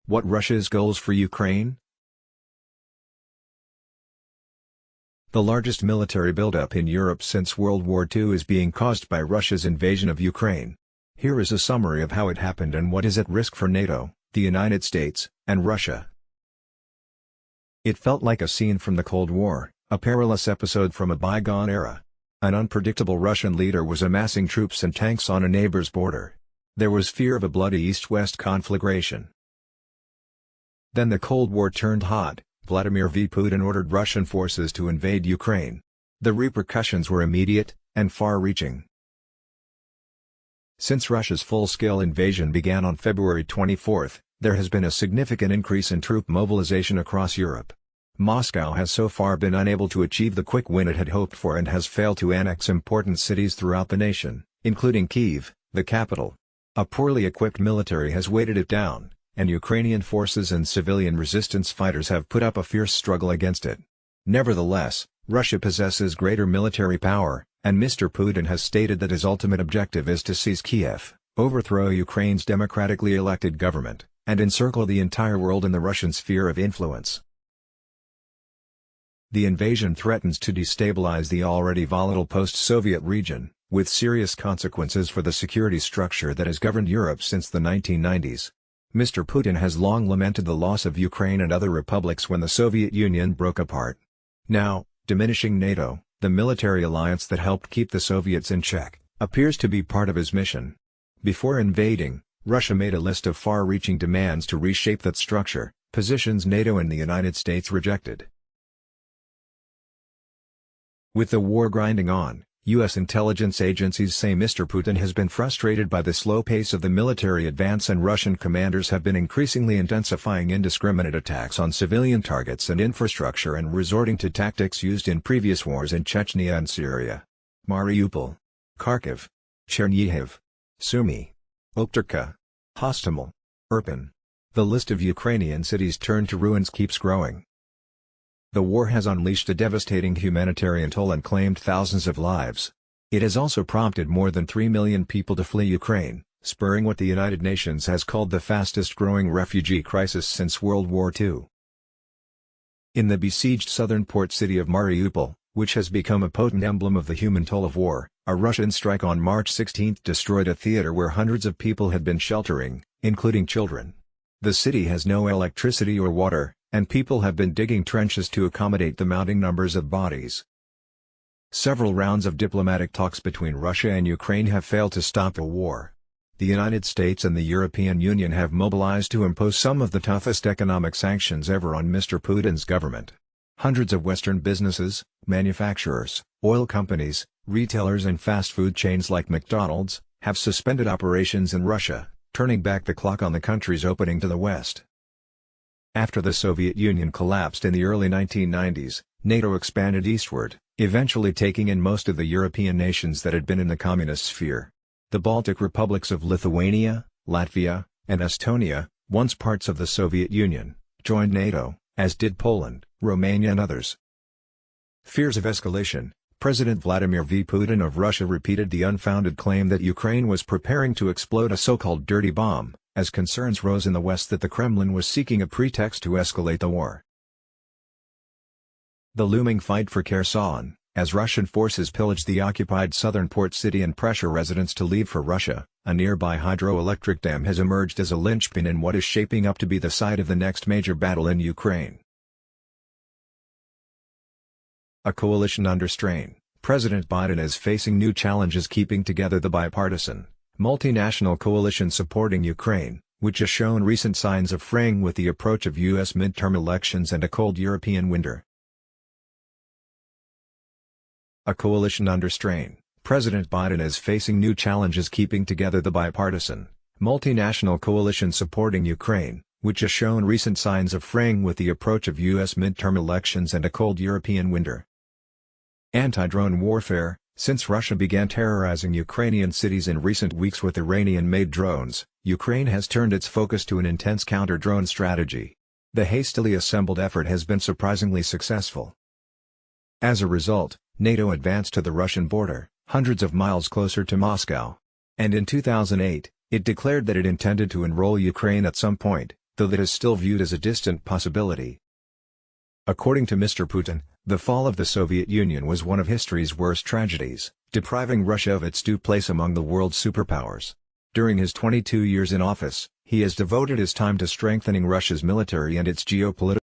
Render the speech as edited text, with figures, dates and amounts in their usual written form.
What Russia's goals for Ukraine? The largest military buildup in Europe since World War II is being caused by Russia's invasion of Ukraine. Here is a summary of how it happened and what is at risk for NATO, the United States, and Russia. It felt like a scene from the Cold War, a perilous episode from a bygone era. An unpredictable Russian leader was amassing troops and tanks on a neighbor's border. There was fear of a bloody East-West conflagration. Then the Cold War turned hot. Vladimir V. Putin ordered Russian forces to invade Ukraine. The repercussions were immediate, and far-reaching. Since Russia's full-scale invasion began on February 24, there has been a significant increase in troop mobilization across Europe. Moscow has so far been unable to achieve the quick win it had hoped for and has failed to annex important cities throughout the nation, including Kyiv, the capital. A poorly equipped military has weighted it down, and Ukrainian forces and civilian resistance fighters have put up a fierce struggle against it. Nevertheless, Russia possesses greater military power, and Mr. Putin has stated that his ultimate objective is to seize Kiev, overthrow Ukraine's democratically elected government, and encircle the entire world in the Russian sphere of influence. The invasion threatens to destabilize the already volatile post-Soviet region, with serious consequences for the security structure that has governed Europe since the 1990s. Mr. Putin has long lamented the loss of Ukraine and other republics when the Soviet Union broke apart. Now, diminishing NATO, the military alliance that helped keep the Soviets in check, appears to be part of his mission. Before invading, Russia made a list of far-reaching demands to reshape that structure, positions NATO and the United States rejected. With the war grinding on, U.S. intelligence agencies say Mr. Putin has been frustrated by the slow pace of the military advance and Russian commanders have been increasingly intensifying indiscriminate attacks on civilian targets and infrastructure and resorting to tactics used in previous wars in Chechnya and Syria. Mariupol, Kharkiv, Chernihiv, Sumy, Okturka, Hostomel, Irpin. The list of Ukrainian cities turned to ruins keeps growing. The war has unleashed a devastating humanitarian toll and claimed thousands of lives. It has also prompted more than 3 million people to flee Ukraine, spurring what the United Nations has called the fastest-growing refugee crisis since World War II. In the besieged southern port city of Mariupol, which has become a potent emblem of the human toll of war, a Russian strike on March 16 destroyed a theater where hundreds of people had been sheltering, including children. The city has no electricity or water, and people have been digging trenches to accommodate the mounting numbers of bodies. Several rounds of diplomatic talks between Russia and Ukraine have failed to stop the war. The United States and the European Union have mobilized to impose some of the toughest economic sanctions ever on Mr. Putin's government. Hundreds of Western businesses, manufacturers, oil companies, retailers and fast food chains like McDonald's, have suspended operations in Russia, turning back the clock on the country's opening to the West. After the Soviet Union collapsed in the early 1990s, NATO expanded eastward, eventually taking in most of the European nations that had been in the communist sphere. The Baltic republics of Lithuania, Latvia, and Estonia, once parts of the Soviet Union, joined NATO, as did Poland, Romania and others. Fears of escalation. President Vladimir V. Putin of Russia repeated the unfounded claim that Ukraine was preparing to explode a so-called dirty bomb, as concerns rose in the West that the Kremlin was seeking a pretext to escalate the war. The looming fight for Kherson, as Russian forces pillaged the occupied southern port city and pressure residents to leave for Russia, a nearby hydroelectric dam has emerged as a linchpin in what is shaping up to be the site of the next major battle in Ukraine. A coalition under strain. President Biden is facing new challenges keeping together the bipartisan, multinational coalition supporting Ukraine, which has shown recent signs of fraying with the approach of U.S. midterm elections and a cold European winter. A coalition under strain. President Biden is facing new challenges keeping together the bipartisan, multinational coalition supporting Ukraine, which has shown recent signs of fraying with the approach of U.S. midterm elections and a cold European winter. Anti-drone warfare. Since Russia began terrorizing Ukrainian cities in recent weeks with Iranian-made drones, Ukraine has turned its focus to an intense counter-drone strategy. The hastily assembled effort has been surprisingly successful. As a result, NATO advanced to the Russian border, hundreds of miles closer to Moscow. And in 2008, it declared that it intended to enroll Ukraine at some point, though that is still viewed as a distant possibility. According to Mr. Putin, the fall of the Soviet Union was one of history's worst tragedies, depriving Russia of its due place among the world's superpowers. During his 22 years in office, he has devoted his time to strengthening Russia's military and its geopolitical